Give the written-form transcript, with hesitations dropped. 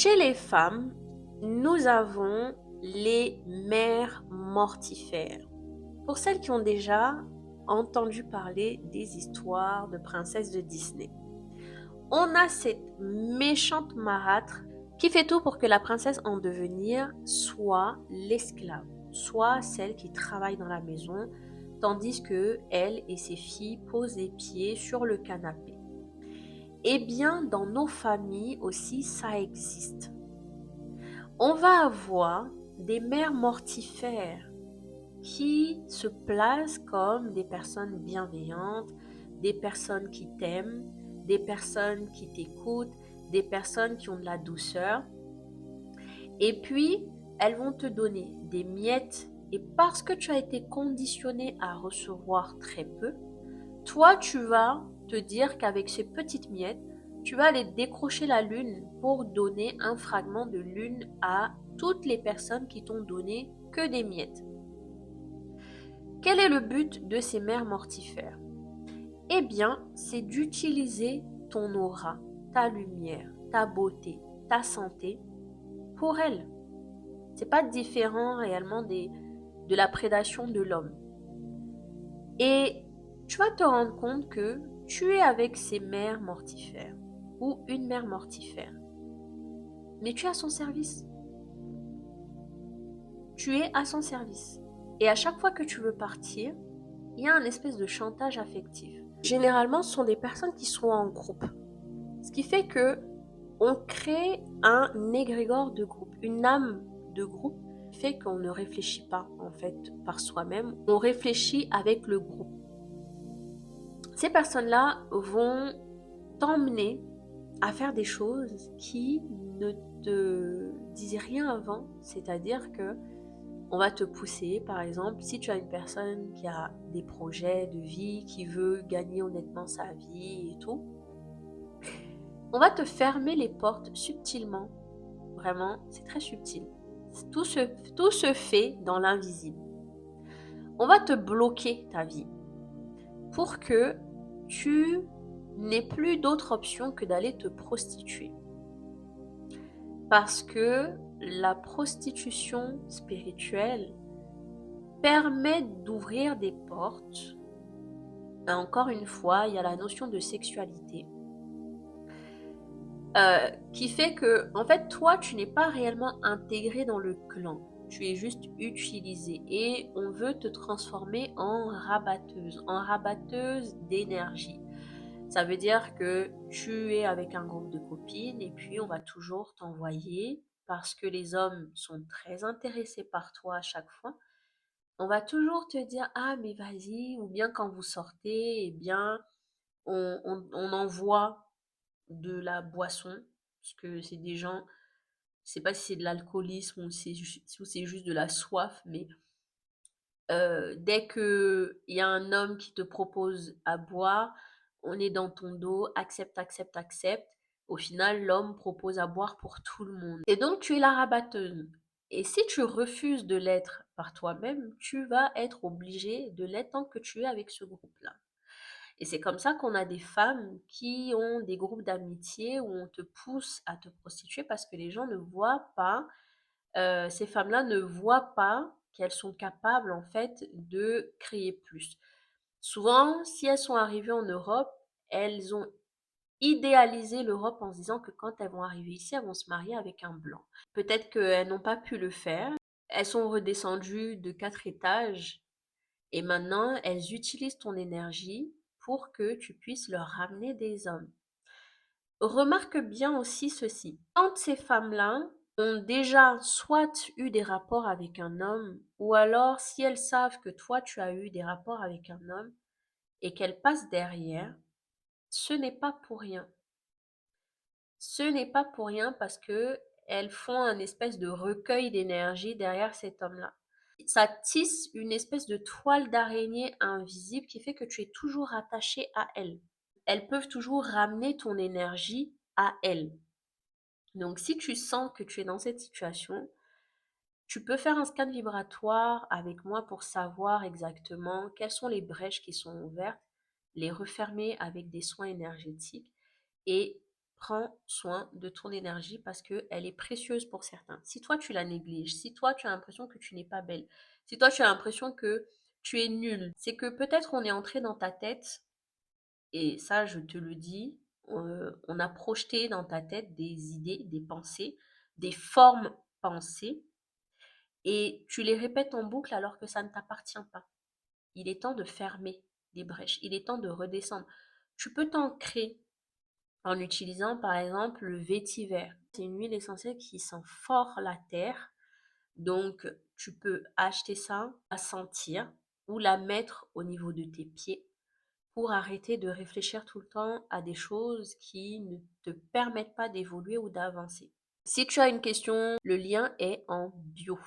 Chez les femmes, nous avons les mères mortifères. Pour celles qui ont déjà entendu parler des histoires de princesses de Disney, on a cette méchante marâtre qui fait tout pour que la princesse en devenir soit l'esclave, soit celle qui travaille dans la maison, tandis que elle et ses filles posent les pieds sur le canapé. Eh bien, dans nos familles aussi, ça existe. On va avoir des mères mortifères qui se placent comme des personnes bienveillantes, des personnes qui t'aiment, des personnes qui t'écoutent, des personnes qui ont de la douceur. Et puis, elles vont te donner des miettes. Et parce que tu as été conditionné à recevoir très peu, toi, tu vas te dire qu'avec ces petites miettes, tu vas aller décrocher la lune pour donner un fragment de lune à toutes les personnes qui t'ont donné que des miettes. Quel est le but de ces mères mortifères? Eh bien, c'est d'utiliser ton aura, ta lumière, ta beauté, ta santé pour elles. C'est pas différent réellement de la prédation de l'homme. Et tu vas te rendre compte que tu es avec ces mères mortifères ou une mère mortifère, mais tu es à son service. Tu es à son service. Et à chaque fois que tu veux partir, il y a un espèce de chantage affectif. Généralement, ce sont des personnes qui sont en groupe. Ce qui fait que on crée un égrégore de groupe, une âme de groupe fait qu'on ne réfléchit pas en fait par soi-même, on réfléchit avec le groupe. Ces personnes-là vont t'emmener à faire des choses qui ne te disaient rien avant, c'est-à-dire que on va te pousser, par exemple, si tu as une personne qui a des projets de vie, qui veut gagner honnêtement sa vie et tout, on va te fermer les portes subtilement. Vraiment, c'est très subtil. Tout se fait dans l'invisible. On va te bloquer ta vie pour que tu n'aies plus d'autre option que d'aller te prostituer. Parce que la prostitution spirituelle permet d'ouvrir des portes. Encore une fois, il y a la notion de sexualité qui fait que, en fait, toi, tu n'es pas réellement intégré dans le clan. Tu es juste utilisé et on veut te transformer en rabatteuse d'énergie. Ça veut dire que tu es avec un groupe de copines et puis on va toujours t'envoyer, parce que les hommes sont très intéressés par toi à chaque fois, on va toujours te dire, ah mais vas-y, ou bien quand vous sortez, eh bien on envoie de la boisson, parce que c'est des gens, je sais pas si c'est de l'alcoolisme ou c'est juste de la soif, mais dès que il y a un homme qui te propose à boire, on est dans ton dos, accepte, accepte, accepte. Au final, l'homme propose à boire pour tout le monde. Et donc, tu es la rabatteuse. Et si tu refuses de l'être par toi-même, tu vas être obligé de l'être tant que tu es avec ce groupe-là. Et c'est comme ça qu'on a des femmes qui ont des groupes d'amitié où on te pousse à te prostituer parce que les gens ne voient pas, ces femmes-là ne voient pas qu'elles sont capables en fait de créer plus. Souvent, si elles sont arrivées en Europe, elles ont idéalisé l'Europe en se disant que quand elles vont arriver ici, elles vont se marier avec un blanc. Peut-être qu'elles n'ont pas pu le faire. Elles sont redescendues de 4 étages et maintenant elles utilisent ton énergie pour que tu puisses leur ramener des hommes. Remarque bien aussi ceci. Quand ces femmes-là ont déjà soit eu des rapports avec un homme, ou alors si elles savent que toi tu as eu des rapports avec un homme et qu'elles passent derrière, ce n'est pas pour rien. Ce n'est pas pour rien parce que elles font un espèce de recueil d'énergie derrière cet homme-là. Ça tisse une espèce de toile d'araignée invisible qui fait que tu es toujours attaché à elles. Elles peuvent toujours ramener ton énergie à elles. Donc, si tu sens que tu es dans cette situation, tu peux faire un scan vibratoire avec moi pour savoir exactement quelles sont les brèches qui sont ouvertes, les refermer avec des soins énergétiques et prends soin de ton énergie parce qu'elle est précieuse pour certains. Si toi, tu la négliges, si toi, tu as l'impression que tu n'es pas belle, si toi, tu as l'impression que tu es nulle, c'est que peut-être on est entré dans ta tête, et ça, je te le dis, on a projeté dans ta tête des idées, des pensées, des formes pensées, et tu les répètes en boucle alors que ça ne t'appartient pas. Il est temps de fermer les brèches, il est temps de redescendre. Tu peux t'ancrer en utilisant par exemple le vétiver. C'est une huile essentielle qui sent fort la terre, donc tu peux acheter ça à sentir ou la mettre au niveau de tes pieds pour arrêter de réfléchir tout le temps à des choses qui ne te permettent pas d'évoluer ou d'avancer. Si tu as une question, le lien est en bio.